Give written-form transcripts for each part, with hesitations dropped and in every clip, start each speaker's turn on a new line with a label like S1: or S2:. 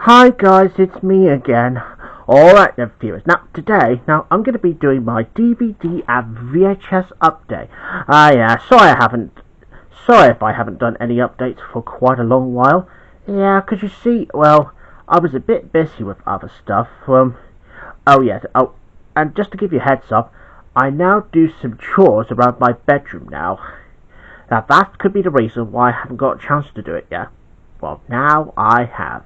S1: Hi guys, it's me again. Alright then viewers, today I'm going to be doing my DVD and VHS update. Sorry if I haven't done any updates for quite a long while. Yeah, because you see, well, I was a bit busy with other stuff. And just to give you a heads up, I now do some chores around my bedroom now. Now that could be the reason why I haven't got a chance to do it yet. Well, now I have.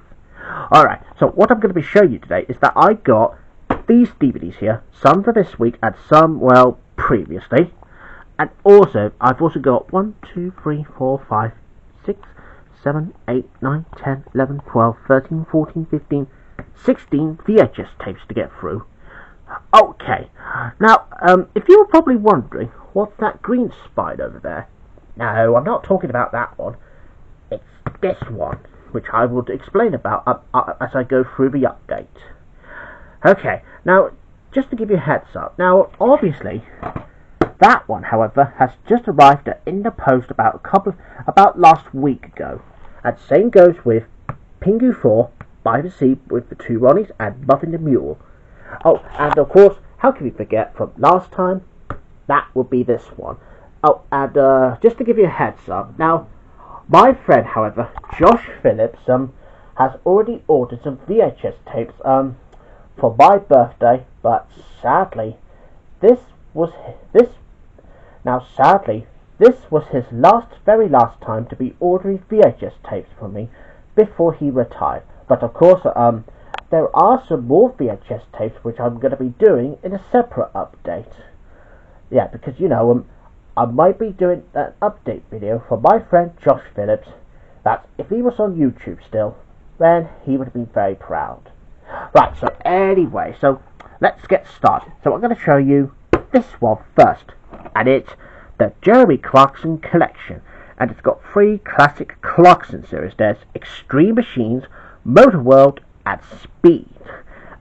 S1: Alright, so what I'm going to be showing you today is that I got these DVDs here, some for this week and some, well, previously. And also, I've also got 1, 2, 3, 4, 5, 6, 7, 8, 9, 10, 11, 12, 13, 14, 15, 16 VHS tapes to get through. Okay, now, if you were probably wondering, what's that green spine over there? No, I'm not talking about that one. It's this one, which I will explain about as I go through the update. Okay, now, just to give you a heads up, now, obviously, that one, however, has just arrived in the post about last week ago. And same goes with Pingu 4, By the Sea with the 2 Ronnies, and Muffin the Mule. Oh, and of course, how can we forget from last time? That would be this one. Oh, and just to give you a heads up, now, my friend, however, Josh Phillips, has already ordered some VHS tapes, for my birthday, but sadly, this was his very last time to be ordering VHS tapes from me before he retired. But of course, there are some more VHS tapes which I'm going to be doing in a separate update. Yeah, because, you know, I might be doing an update video for my friend Josh Phillips, that if he was on YouTube still, then he would have been very proud. Right, so anyway, so let's get started. So I'm going to show you this one first, and it's the Jeremy Clarkson collection, and it's got 3 classic Clarkson series. There's Extreme Machines, Motor World, and Speed,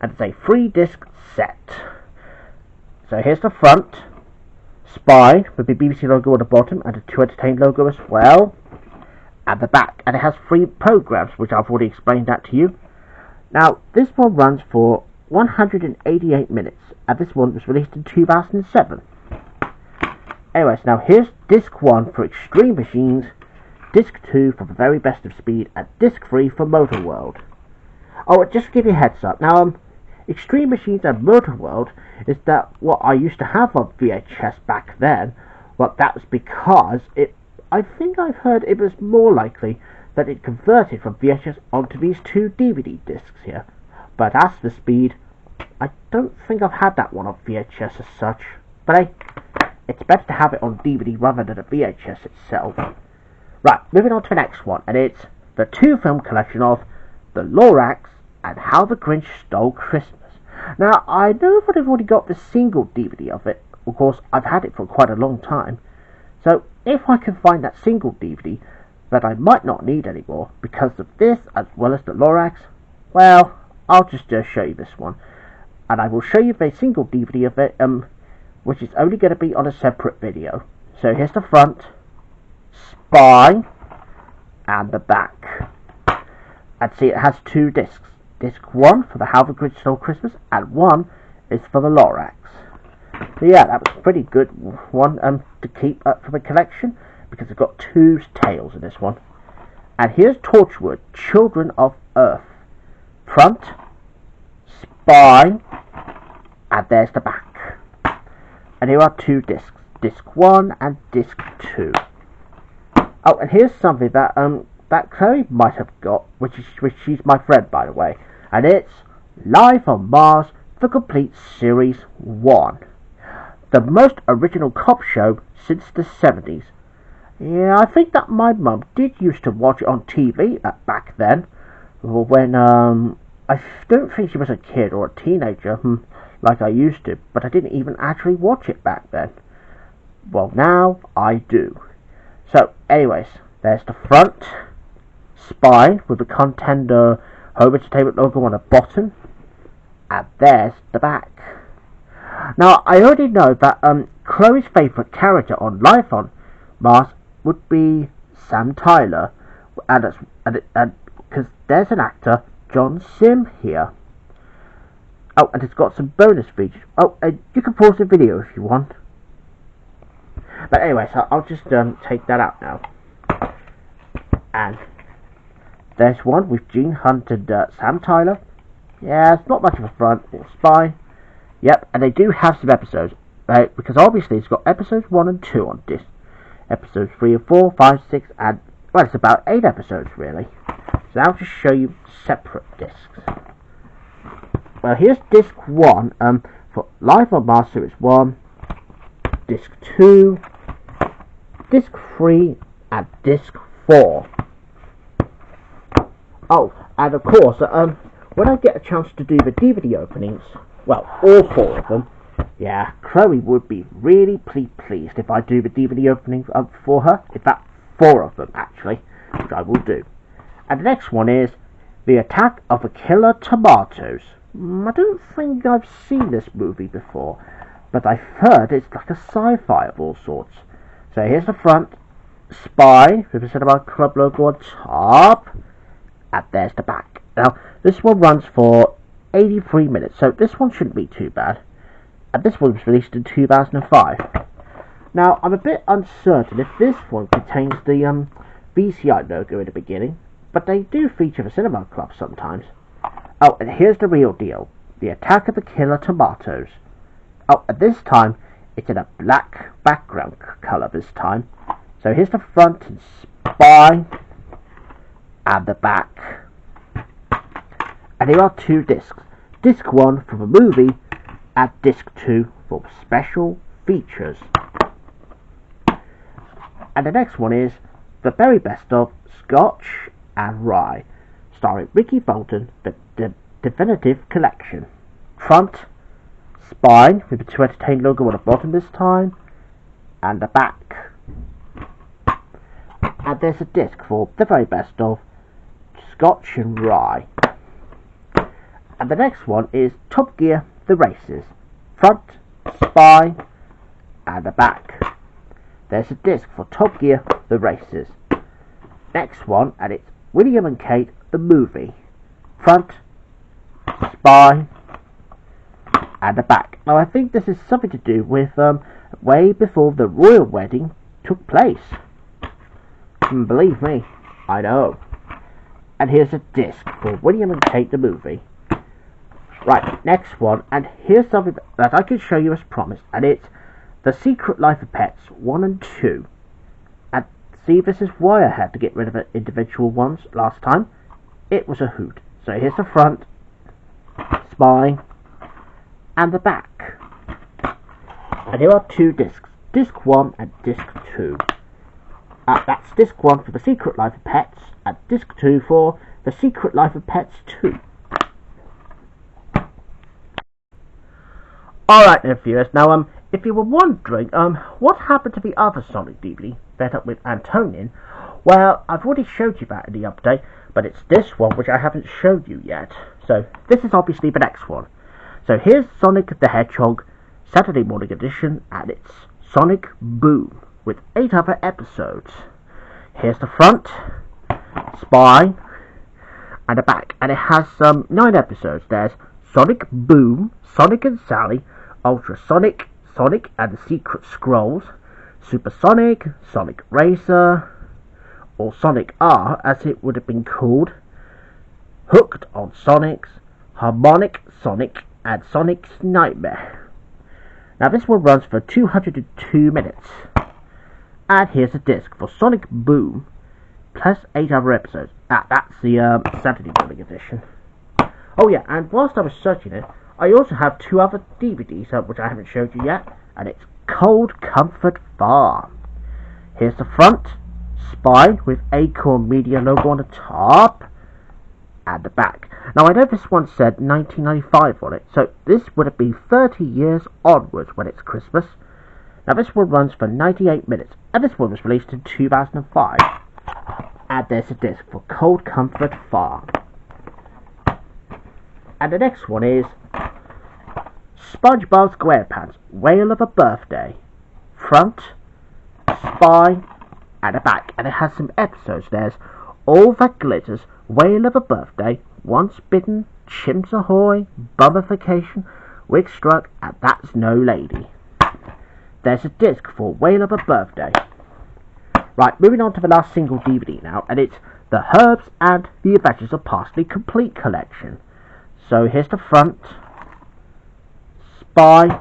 S1: and it's a 3-disc set. So here's the front spine with the BBC logo on the bottom and the 2 Entertain logo as well, and the back, and it has 3 programs which I've already explained that to you. Now this one runs for 188 minutes, and this one was released in 2007. Anyways, now here's disc 1 for Extreme Machines, disc 2 for The Very Best of Speed, and disc 3 for Motor World. Oh, just to give you a heads up, now Extreme Machines and Motor World is that what I used to have on VHS back then. Well, that was because I think I've heard it was more likely that it converted from VHS onto these 2 DVD discs here. But as for Speed, I don't think I've had that one on VHS as such. But hey, it's better to have it on DVD rather than a VHS itself. Right, moving on to the next one, and it's the 2-film collection of The Lorax and How the Grinch Stole Christmas. Now, I know that I've already got the single DVD of it. Of course, I've had it for quite a long time. So, if I can find that single DVD that I might not need anymore because of this as well as the Lorax, well, I'll just show you this one. And I will show you the single DVD of it, which is only going to be on a separate video. So, here's the front, spine, and the back. And see, it has 2 discs. Disc 1 for the How the Grinch Stole Christmas, and 1 is for the Lorax. So yeah, that was a pretty good one to keep up for the collection, because it's got 2 tales in this one. And here's Torchwood, Children of Earth. Front, spine, and there's the back. And here are 2 discs, disc 1 and disc 2. Oh, and here's something that that Chloe might have got, which she's my friend, by the way, and it's Live on Mars, the complete series 1, the most original cop show since the 70s. Yeah, I think that my mum did used to watch it on TV back then, when I don't think she was a kid or a teenager like I used to, but I didn't even actually watch it back then. Well, now I do. So anyways, there's the front spine with the Contender Home Entertainment logo on the bottom, and there's the back. Now, I already know that Chloe's favourite character on Life on Mars would be Sam Tyler, and because there's an actor, John Sim here. Oh, and it's got some bonus features. Oh, you can pause the video if you want. But anyway, so I'll just take that out now. And there's one with Gene Hunt and Sam Tyler. Yeah, it's not much of a front or spine. Yep, and they do have some episodes, right? Because obviously it's got episodes 1 and 2 on disc. Episodes 3 and 4, 5, 6, and well, it's about 8 episodes really. So I'll just show you separate discs. Well, here's disc 1 for Live on Mars Series 1, disc 2, disc 3, and disc 4. Oh, and of course, when I get a chance to do the DVD openings, well, all 4 of them, yeah, Chloe would be really pleased if I do the DVD openings for her. In fact, 4 of them actually, which I will do. And the next one is The Attack of the Killer Tomatoes. I don't think I've seen this movie before, but I've heard it's like a sci-fi of all sorts. So here's the front, spine with the Cinema Club logo on top, and there's the back. Now, this one runs for 83 minutes, so this one shouldn't be too bad. And this one was released in 2005. Now, I'm a bit uncertain if this one contains the VCI logo in the beginning, but they do feature the Cinema Club sometimes. Oh, and here's the real deal. The Attack of the Killer Tomatoes. Oh, and this time, it's in a black background colour this time. So here's the front and spine, and the back. And here are 2 discs. Disc 1 for the movie, and disc 2 for special features. And the next one is The Very Best of Scotch and Rye, starring Ricky Bolton, the Definitive Collection. Front, spine with the To Entertain logo on the bottom this time, and the back. And there's a disc for The Very Best of Scotch and Rye. And the next one is Top Gear The Races. Front, spine, and the back. There's a disc for Top Gear The Races. Next one, and it's William and Kate The Movie. Front, spine, and the back. Now I think this is something to do with way before the royal wedding took place. Believe me, I know. And here's a disc for William and Kate The Movie. Right, next one, and here's something that I can show you as promised, and it's The Secret Life of Pets 1 and 2. And see, this is why I had to get rid of the individual ones last time. It was a hoot. So here's the front, spine, and the back. And here are 2 discs, disc 1 and disc 2. That's disc 1 for The Secret Life of Pets, and disc 2 for The Secret Life of Pets 2. Alright then viewers, now if you were wondering what happened to the other Sonic DVD set up with Antonin, well, I've already showed you that in the update, but it's this one which I haven't showed you yet. So this is obviously the next one. So here's Sonic the Hedgehog Saturday Morning Edition, and it's Sonic Boom with 8 other episodes. Here's the front, spine, and the back, and it has 9 episodes. There's Sonic Boom, Sonic and Sally, Ultrasonic, Sonic and the Secret Scrolls, Supersonic, Sonic Racer, or Sonic R as it would have been called, Hooked on Sonics, Harmonic Sonic, and Sonic's Nightmare. Now this one runs for 202 minutes. And here's a disc for Sonic Boom, plus 8 other episodes. That's the Saturday Morning Edition. Oh yeah, and whilst I was searching it, I also have 2 other DVDs, which I haven't showed you yet, and it's Cold Comfort Farm. Here's the front, spine with Acorn Media logo on the top, and the back. Now I know this one said 1995 on it, so this would have been 30 years onwards when it's Christmas. Now this one runs for 98 minutes, and this one was released in 2005. And there's a disc for Cold Comfort Farm. And the next one is SpongeBob SquarePants Whale of a Birthday. Front, spine, and a back. And it has some episodes. There's All That Glitters, Whale of a Birthday, Once Bitten, Chimps Ahoy, Bummification, Wig Struck, and That's No Lady. There's a disc for Whale of a Birthday. Right, moving on to the last single DVD now, and it's the Herbs and the Adventures of Parsley Complete Collection. So here's the front, spine,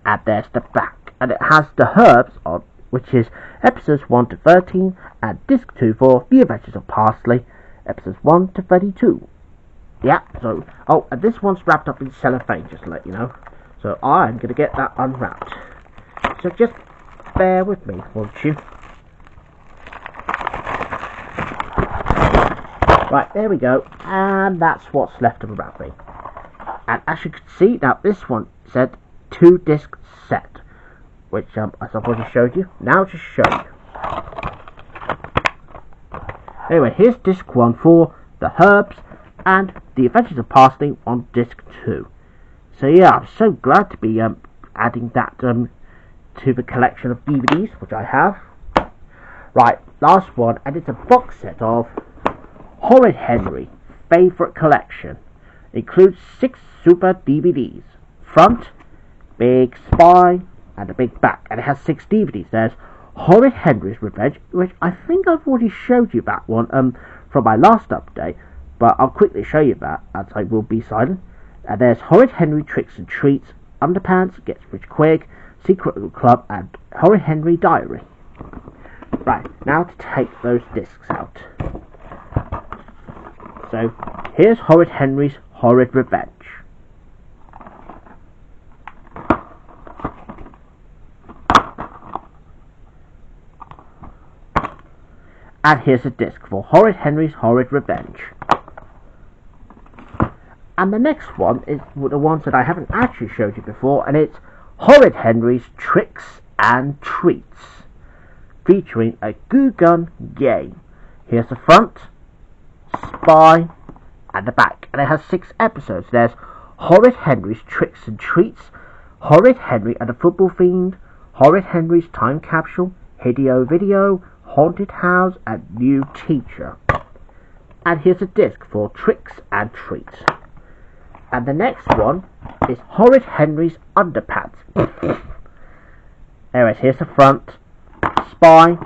S1: and there's the back, and it has the Herbs on, which is episodes 1 to 13, and disc 2 for The Adventures of Parsley, episodes 1 to 32. Yeah, so, oh, and this one's wrapped up in cellophane, just to let you know. So I'm going to get that unwrapped. So just bear with me, won't you? Right, there we go, and that's what's left of the wrapping. And as you can see, now this one said 2-disc set, which as I've already showed you, now just show you. Anyway, here's disc 1 for the Herbs and the Adventures of Parsley on disc 2. So yeah, I'm so glad to be adding that to the collection of DVDs, which I have. Right, last one, and it's a box set of Horrid Henry Favourite Collection. Includes 6 super DVDs. Front, big spine, and a big back. And it has 6 DVDs. There's Horrid Henry's Revenge, which I think I've already showed you that one from my last update. But I'll quickly show you that, as I will be silent. And there's Horrid Henry Tricks and Treats, Underpants, Gets Rich Quick, Secret Little Club, and Horrid Henry Diary. Right, now to take those discs out. So, here's Horrid Henry's Horrid Revenge. And here's a disc for Horrid Henry's Horrid Revenge. And the next one is the ones that I haven't actually showed you before, and it's Horrid Henry's Tricks and Treats, featuring a Goo Gun game. Here's the front, spine, and the back, and it has 6 episodes. There's Horrid Henry's Tricks and Treats, Horrid Henry and the Football Fiend, Horrid Henry's Time Capsule, Hideo Video, Haunted House, and New Teacher. And here's a disc for Tricks and Treats. And the next one is Horrid Henry's Underpants. Anyways, here's the front, spine,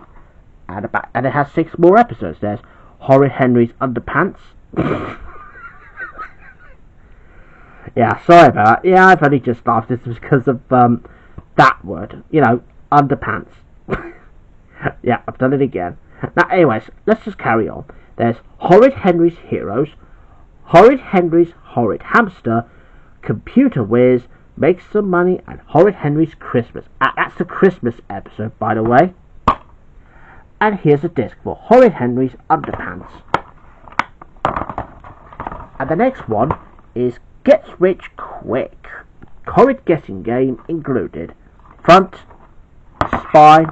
S1: and the back, and it has 6 more episodes. There's Horrid Henry's Underpants. Yeah, sorry about that. Yeah, I've only just laughed. This was because of that word. You know, underpants. Yeah, I've done it again. Now, anyways, let's just carry on. There's Horrid Henry's Heroes, Horrid Henry's Horrid Hamster, Computer Whiz, Make Some Money, and Horrid Henry's Christmas. That's the Christmas episode, by the way. And here's a disc for Horrid Henry's Underpants. And the next one is Gets Rich Quick. Horrid guessing game included. Front, spine,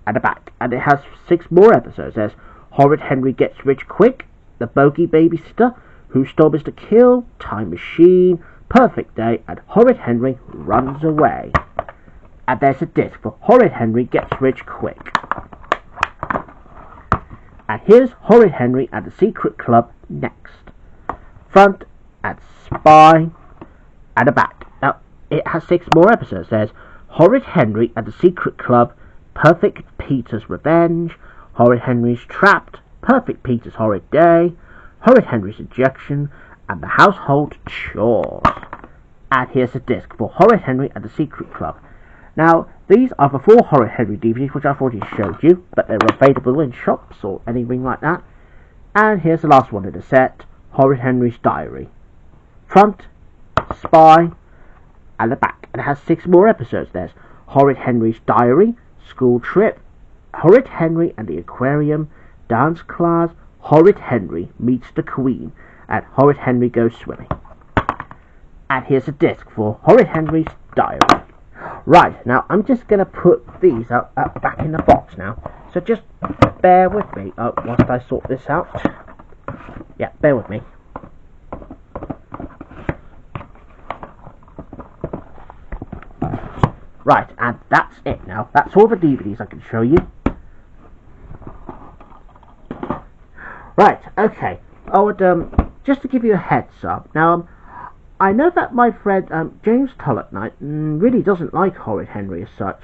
S1: and the back. And it has 6 more episodes. There's Horrid Henry Gets Rich Quick, The Bogey Babysitter, Who Stole Mr. Kill, Time Machine, Perfect Day, and Horrid Henry Runs Away. And there's a disc for Horrid Henry Gets Rich Quick. And here's Horrid Henry and the Secret Club next. Front and spine and the back. Now, it has 6 more episodes. There's Horrid Henry and the Secret Club, Perfect Peter's Revenge, Horrid Henry's Trapped, Perfect Peter's Horrid Day, Horrid Henry's Injection, and the Household Chores. And here's a disc for Horrid Henry and the Secret Club. Now, these are the 4 Horrid Henry DVDs, which I've already showed you, but they're available in shops or anything like that. And here's the last one in the set, Horrid Henry's Diary. Front, spine, and the back. And it has 6 more episodes. There's Horrid Henry's Diary, School Trip, Horrid Henry and the Aquarium, Dance Class, Horrid Henry Meets the Queen, and Horrid Henry Goes Swimming. And here's a disc for Horrid Henry's Diary. Right, now I'm just going to put these back in the box now. So just bear with me whilst I sort this out. Yeah, bear with me. Right, and that's it now. That's all the DVDs I can show you. Right, okay. I would just to give you a heads up. Now, I know that my friend James Tullocknight really doesn't like Horrid Henry as such,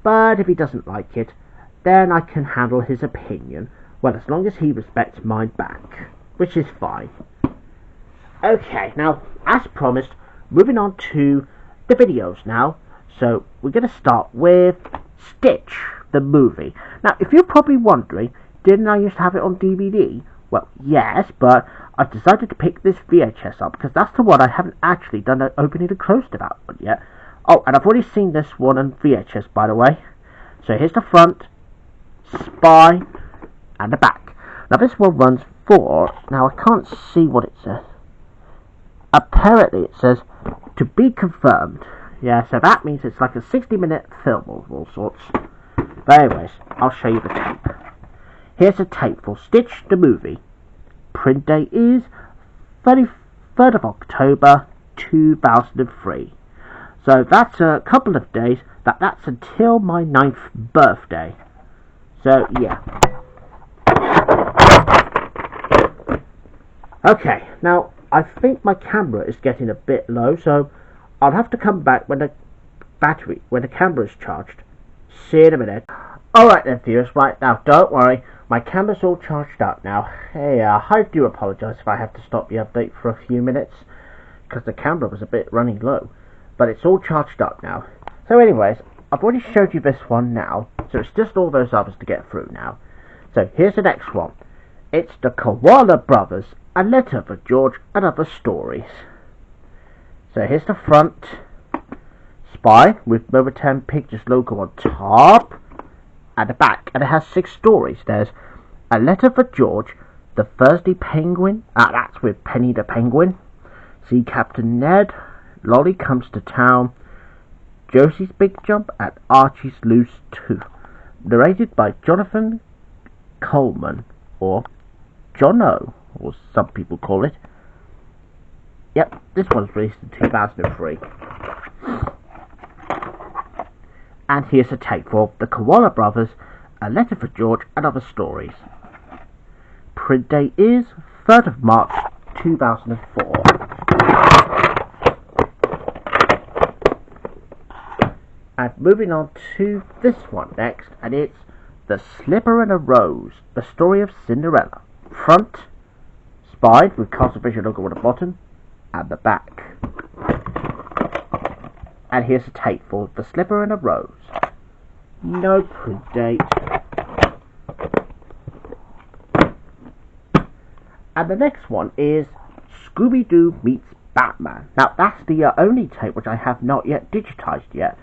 S1: but if he doesn't like it, then I can handle his opinion, well, as long as he respects mine back, which is fine. Okay, now, as promised, moving on to the videos now. So, we're going to start with Stitch, the movie. Now, if you're probably wondering, didn't I used to have it on DVD? Well, yes, but I've decided to pick this VHS up because that's the one I haven't actually done an opening and closed about one yet. Oh, and I've already seen this one on VHS, by the way. So here's the front, spine, and the back. Now this one runs for, now I can't see what it says. Apparently it says, to be confirmed. Yeah, so that means it's like a 60-minute film of all sorts. But anyways, I'll show you the tape. Here's a tape for Stitch the movie. Print date is 33rd of October 2003. So that's a couple of days. That's until my 9th birthday. So yeah. Okay, now I think my camera is getting a bit low, so I'll have to come back when the camera is charged. See you in a minute. Alright then viewers, right now, don't worry, my camera's all charged up now. Hey, I do apologise if I have to stop the update for a few minutes, because the camera was a bit running low, but it's all charged up now. So anyways, I've already showed you this one now, so it's just all those others to get through now. So here's the next one. It's the Koala Brothers, A Letter for George and Other Stories. So here's the front, spine with Motortown Pictures logo on top, and the back, and it has 6 stories. There's A Letter for George, The Thursday Penguin, that's with Penny the Penguin, Sea Captain Ned, Lolly Comes to Town, Josie's Big Jump, and Archie's Loose Tooth. Narrated by Jonathan Coleman, or Jono, or some people call it. Yep, this one's released in 2003. And here's a tape for the Koala Brothers, A Letter for George and Other Stories. Print date is 3rd of March 2004. And moving on to this one next, and it's The Slipper and a Rose, the story of Cinderella. Front, spine with Castle Vision logo on the bottom, and the back. And here's a tape for The Slipper and a Rose. No print date. And the next one is Scooby-Doo Meets Batman. Now that's the only tape which I have not yet digitized yet.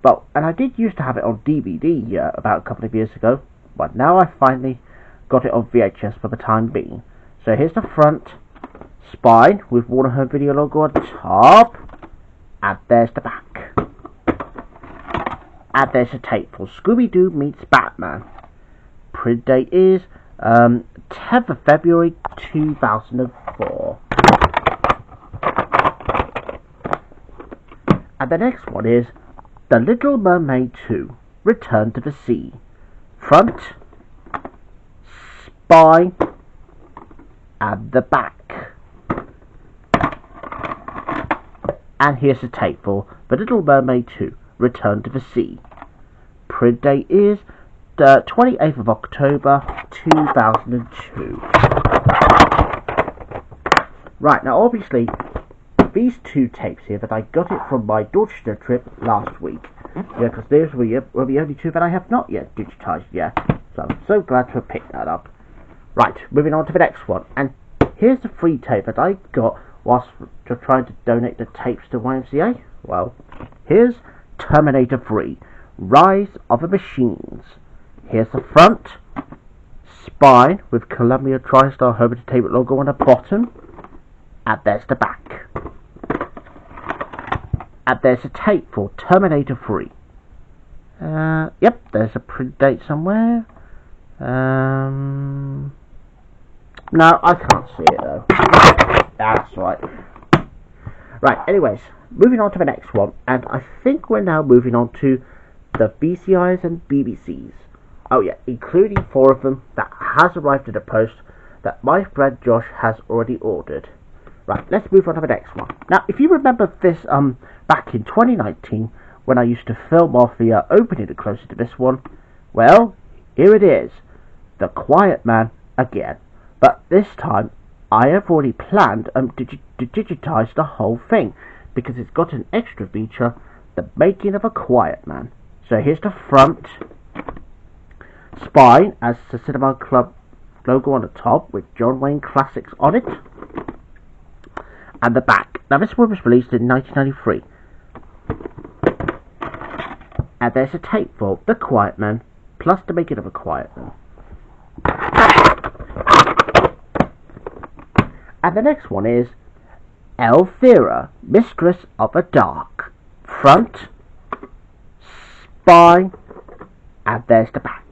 S1: But, and I did used to have it on DVD about a couple of years ago, but now I finally got it on VHS for the time being. So here's the front, spine with Warner Home Video logo on top, and there's the back. And there's a tape for Scooby-Doo Meets Batman. Print date is 10th of February 2004. And the next one is The Little Mermaid 2, Return to the Sea. Front, spine, and the back. And here's a tape for The Little Mermaid 2, Return to the Sea. Print date is the 28th of October 2002. Right, now obviously these 2 tapes here that I got it from my Dorchester trip last week. Yeah, because those were the only 2 that I have not yet digitized yet. So I'm so glad to have picked that up. Right, moving on to the next one. And here's the free tape that I got whilst trying to donate the tapes to YMCA. Well, here's Terminator 3, Rise of the Machines. Here's the front, spine with Columbia TriStar Home Entertainment logo on the bottom, and there's the back. And there's a tape for Terminator 3. Yep, there's a print date somewhere. No, I can't see it though. That's right. Right, anyways, moving on to the next one, and I think we're now moving on to the BCIs and BBCs. Oh yeah, including 4 of them that has arrived in the post, that my friend Josh has already ordered. Right, let's move on to the next one. Now, if you remember this, back in 2019, when I used to film off the opening and closing to this one, well, here it is, The Quiet Man again. But this time, I have already planned to digitize the whole thing, because it's got an extra feature, the making of a quiet man. So here's the front spine as the Cinema Club logo on the top with John Wayne Classics on it, and the back. Now this one was released in 1993, and there's a tape for The Quiet Man plus the making of a quiet man. And the next one is Elvira, Mistress of the Dark. Front, spine, and there's the back.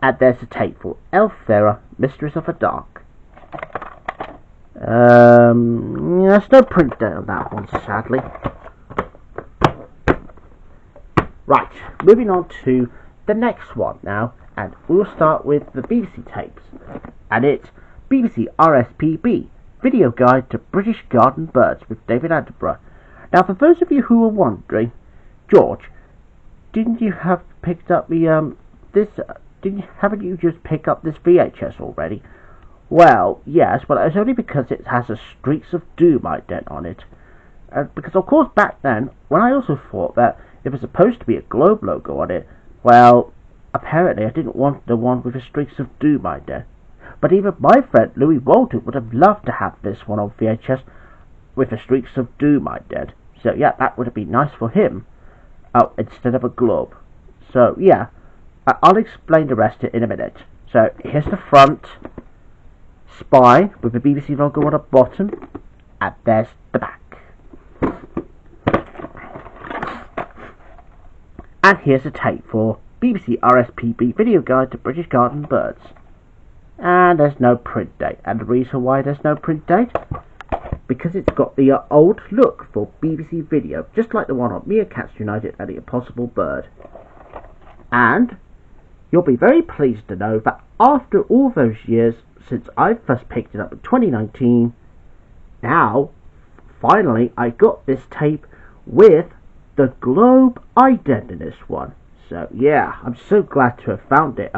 S1: And there's the tape for Elvira, Mistress of the Dark. There's no print there on that one, sadly. Right, moving on to the next one now, and we'll start with the BBC tapes. And it's BBC RSPB, Video Guide to British Garden Birds with David Attenborough. Now, for those of you who are wondering, George, didn't you have picked up the haven't you just picked up this VHS already? Well, yes, but it's only because it has a Streaks of Doom ident on it. Because of course back then, when I also thought that it was supposed to be a globe logo on it, well, apparently I didn't want the one with a Streaks of Doom ident. But even my friend Louis Walton would have loved to have this one on VHS with a Streaks of Doom ident. So yeah, that would have been nice for him. Oh, instead of a globe. So yeah, I'll explain the rest in a minute. So here's the front spine with the BBC logo on the bottom, and there's the back. And here's a tape for BBC RSPB Video Guide to British Garden Birds. And there's no print date. And the reason why there's no print date? Because it's got the old look for BBC Video, just like the one on Meerkats United and the Impossible Bird. And you'll be very pleased to know that after all those years since I first picked it up in 2019, now, finally, I got this tape with the globe ident in this one. So yeah, I'm so glad to have found it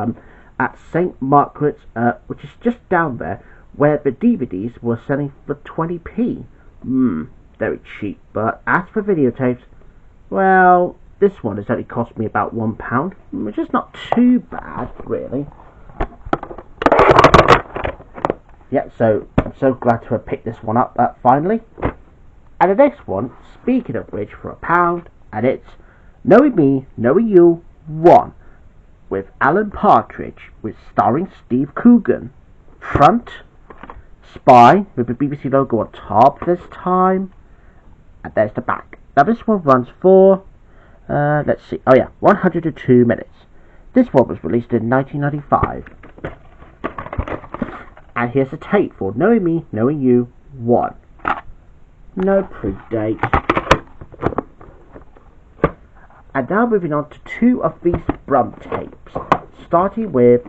S1: at St. Margaret's, which is just down there, where the DVDs were selling for 20p. Very cheap. But as for videotapes, well, this one has only cost me about £1, which is not too bad, really. Yeah, so I'm so glad to have picked this one up finally. And the next one, speaking of which, for £1, and it's Knowing Me, Knowing You 1, with Alan Partridge, with starring Steve Coogan. Front, spine, with the BBC logo on top this time, and there's the back. Now this one runs for, let's see, 102 minutes. This one was released in 1995. And here's a tape for Knowing Me, Knowing You 1. No print date. And now moving on to two of these Brum tapes, starting with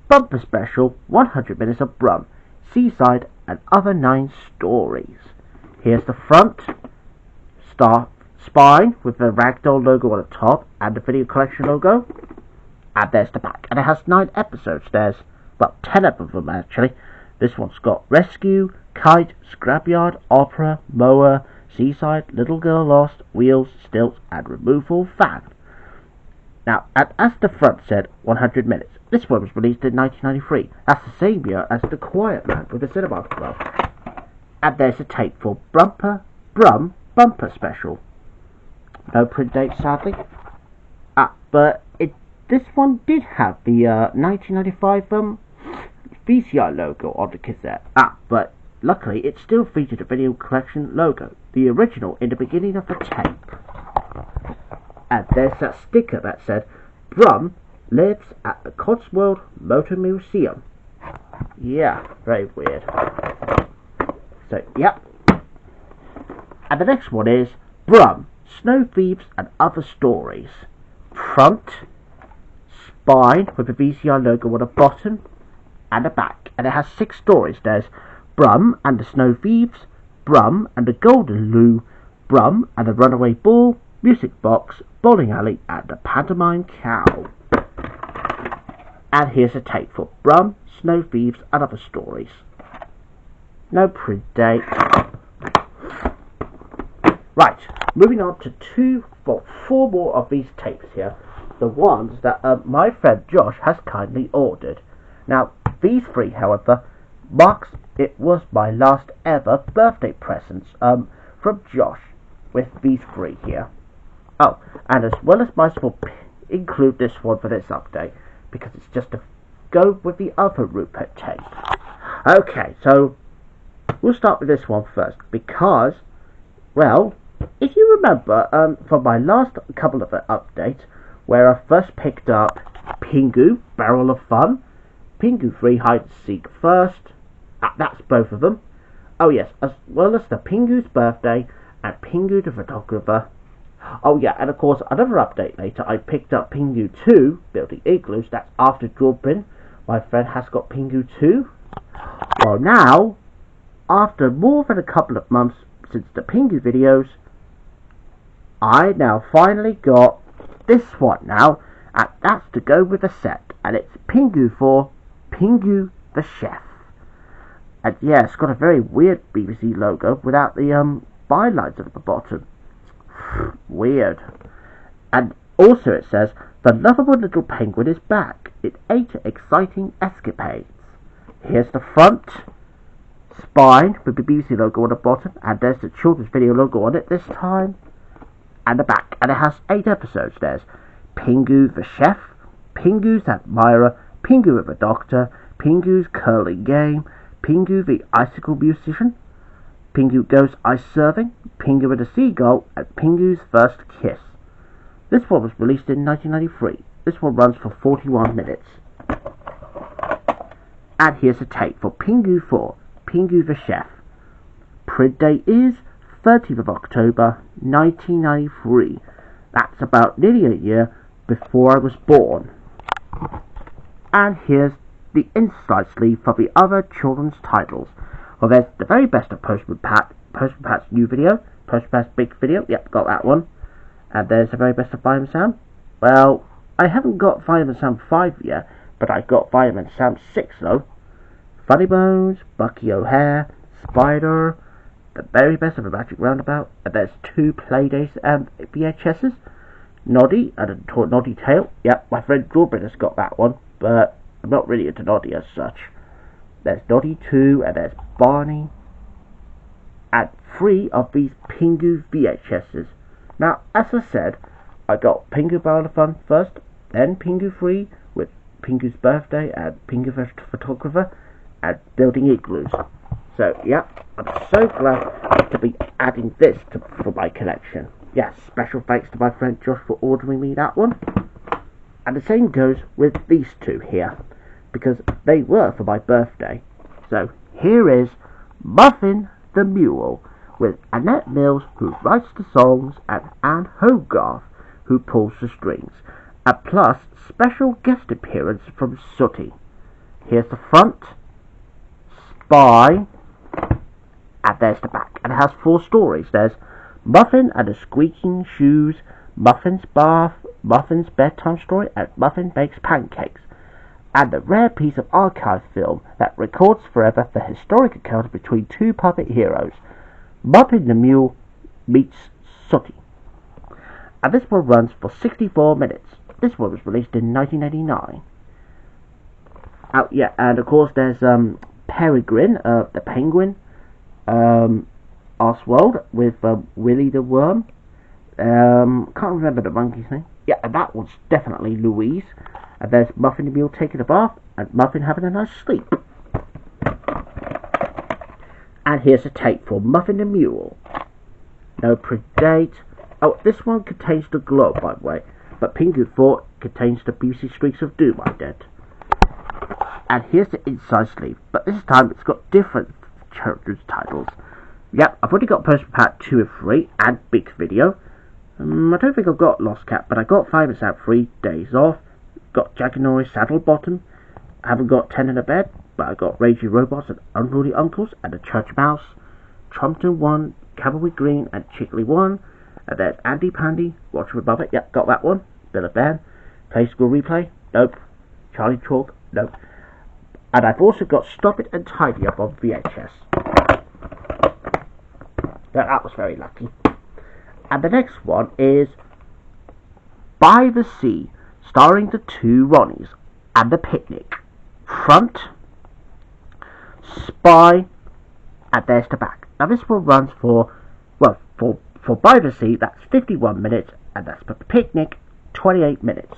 S1: Bumper Special 100 Minutes of Brum, Seaside and Other 9 Stories. Here's the front spine with the Ragdoll logo on the top and the video collection logo. And there's the back. And it has 9 episodes. There's, well, 10 of them actually. This one's got Rescue, Kite, Scrapyard, Opera, Mower, Seaside, Little Girl Lost, Wheels, Stilts, and Removal Van. Now, as the front said, 100 minutes. This one was released in 1993. That's the same year as The Quiet Man with the Cinema Club. And there's a tape for Brum Bumper Special. No print date, sadly. But this one did have the 1995 VCR logo on the cassette. But luckily it still featured a video collection logo, the original in the beginning of the tape. And there's that sticker that said, Brum lives at the Cotswold Motor Museum. Yeah, very weird. So, yep. And the next one is Brum, Snow Thieves and Other Stories. Front, spine with the VCR logo on the bottom, and the back. And it has 6 stories. There's Brum and the Snow Thieves, Brum and the Golden Loo, Brum and the Runaway Bull, Music Box, Bowling Alley, and the Pantomime Cow. And here's a tape for Brum, Snow Thieves, and other stories. No print date. Right, moving on to 4 more of these tapes here. The ones that my friend Josh has kindly ordered. Now, these 3, however, it was my last ever birthday presents from Josh with these 3 here. Oh, and as well as might as well include this one for this update, because it's just to go with the other Rupert tape. Okay, so we'll start with this one first, because, well, if you remember from my last couple of updates, where I first picked up Pingu, Barrel of Fun, Pingu 3, Hide and Seek First, that's both of them. Oh yes, as well as the Pingu's Birthday and Pingu the Photographer. Oh yeah, and of course another update later, I picked up Pingu 2, Building Igloos. That's after Drawbin. My friend has got Pingu 2. Well now, after more than a couple of months since the Pingu videos, I now finally got this one now, and that's to go with the set, and it's Pingu 4, Pingu the Chef. And yeah, it's got a very weird BBC logo without the bylines at the bottom. Weird. And also it says, the lovable little penguin is back in 8 exciting escapades. Here's the front spine with the BBC logo on the bottom, and there's the children's video logo on it this time. And the back, and it has 8 episodes. There's Pingu the Chef, Pingu's Admirer, Pingu the Doctor, Pingu's Curling Game, Pingu the Icicle Musician, Pingu Goes Ice Serving, Pingu and the Seagull, and Pingu's First Kiss. This one was released in 1993. This one runs for 41 minutes. And here's a tape for Pingu 4, Pingu the Chef. Print date is 30th of October 1993. That's about nearly a year before I was born. And here's the inside sleeve for the other children's titles. Well, there's the very best of Postman Pat's new video, Postman Pat's big video. Yep, got that one. And there's the very best of Fireman Sam. Well, I haven't got Fireman Sam 5 yet, but I got Fireman Sam 6 though. Funny Bones, Bucky O'Hare, Spider, the very best of a Magic Roundabout, and there's 2 Playdates and VHSs, Noddy and a Noddy Tail. Yep, my friend Drawbin has got that one, but I'm not really into Noddy as such. There's Noddy 2, and there's Barney, and 3 of these Pingu VHSs. Now, as I said, I got Pingu Barrel of Fun first, then Pingu 3 with Pingu's Birthday and Pingu the Photographer, and Building Igloos. So, yeah, I'm so glad to be adding this for my collection. Yes, special thanks to my friend Josh for ordering me that one. And the same goes with these 2 here, because they were for my birthday. So, here is Muffin the Mule, with Annette Mills, who writes the songs, and Anne Hogarth, who pulls the strings. And plus, special guest appearance from Sooty. Here's the front, spine, and there's the back. And it has 4 stories. There's Muffin and the Squeaking Shoes, Muffin's Bath, Muffin's Bedtime Story, and Muffin Bakes Pancakes. And the rare piece of archive film that records forever the historic encounter between 2 puppet heroes, Muffin the Mule meets Sooty. And this one runs for 64 minutes. This one was released in 1989. Oh yeah, and of course there's Peregrine, the penguin, Oswald with Willy the worm. Can't remember the monkey's name. Yeah, and that one's definitely Louise. And there's Muffin the Mule taking a bath, and Muffin having a nice sleep. And here's a tape for Muffin the Mule. No print date. Oh, this one contains the globe, by the way. But Pingu 4 contains the BBC Streaks of Doom ident. And here's the inside sleeve. But this time it's got different children's titles. Yep, I've already got Postman Pat 2 and 3 and Big Video. I don't think I've got Lost Cat, but I got 5 and 3 Days Off. Got Jackanory Saddle Bottom. I haven't got 10 in a Bed. but I got Raging Robots and Unruly Uncles and the Church Mouse, Trumpton 1, Cavalry Green and Chigley 1, and there's Andy Pandy, Watch Above It, yep, got that one, Bill of Ben, Play School Replay, nope, Charlie Chalk, nope, and I've also got Stop It and Tidy Up on VHS. Now, that was very lucky. And the next one is By the Sea, starring the two Ronnies and The Picnic. Front, Spy, and there's the back. Now this one runs for By the Sea, that's 51 minutes, and that's for The Picnic, 28 minutes.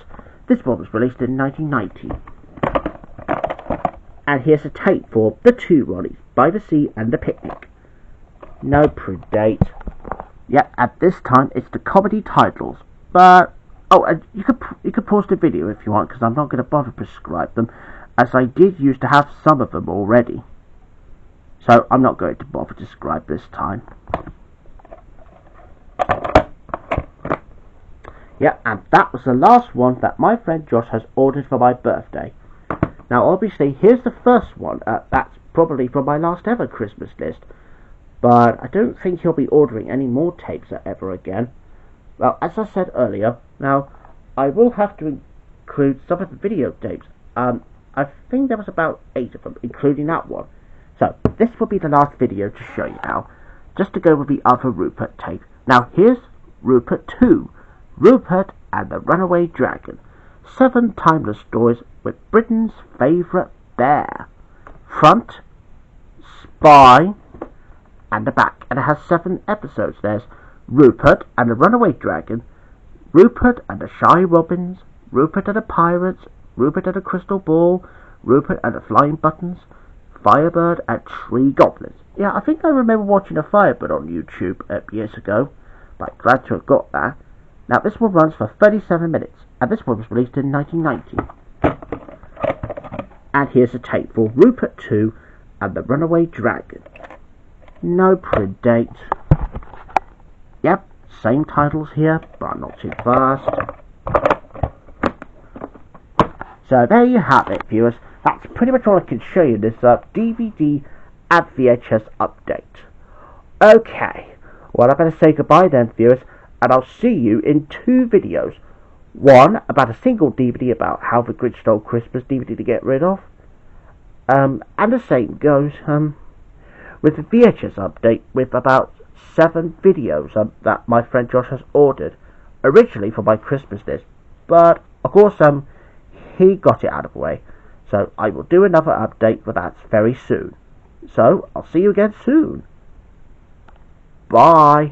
S1: This one was released in 1990. And here's a tape for the two Ronnies, By the Sea and The Picnic. No predate. Yep, at this time it's the comedy titles, but and you could pause the video if you want, because I'm not going to bother to prescribe them, as I did used to have some of them already. So I'm not going to bother to describe this time. Yeah, and that was the last one that my friend Josh has ordered for my birthday. Now obviously here's the first one, that's probably from my last ever Christmas list, but I don't think he'll be ordering any more tapes ever again. Well, as I said earlier, now I will have to include some of the videotapes. I think there was about 8 of them, including that one. So this will be the last video to show you now, just to go with the other Rupert tape. Now here's Rupert 2, Rupert and the Runaway Dragon. 7 timeless stories with Britain's favourite bear. Front, Spy, and the back. And it has 7 episodes. There's Rupert and the Runaway Dragon, Rupert and the Shy Robins, Rupert and the Pirates, Rupert and the Crystal Ball, Rupert and the Flying Buttons, Firebird and Tree Goblins. Yeah, I think I remember watching a Firebird on YouTube years ago, but I'm glad to have got that. Now this one runs for 37 minutes, and this one was released in 1990. And here's a tape for Rupert 2 and the Runaway Dragon. No predate. Yep, same titles here, but not too fast. So there you have it, viewers. That's pretty much all I can show you in this DVD and VHS update. Okay, well I better say goodbye then, viewers, and I'll see you in 2 videos. One about a single DVD about how the Grinch Stole Christmas DVD to get rid of. And the same goes with the VHS update with about 7 videos that my friend Josh has ordered originally for my Christmas list, but of course he got it out of the way, so I will do another update for that very soon. So I'll see you again soon. Bye.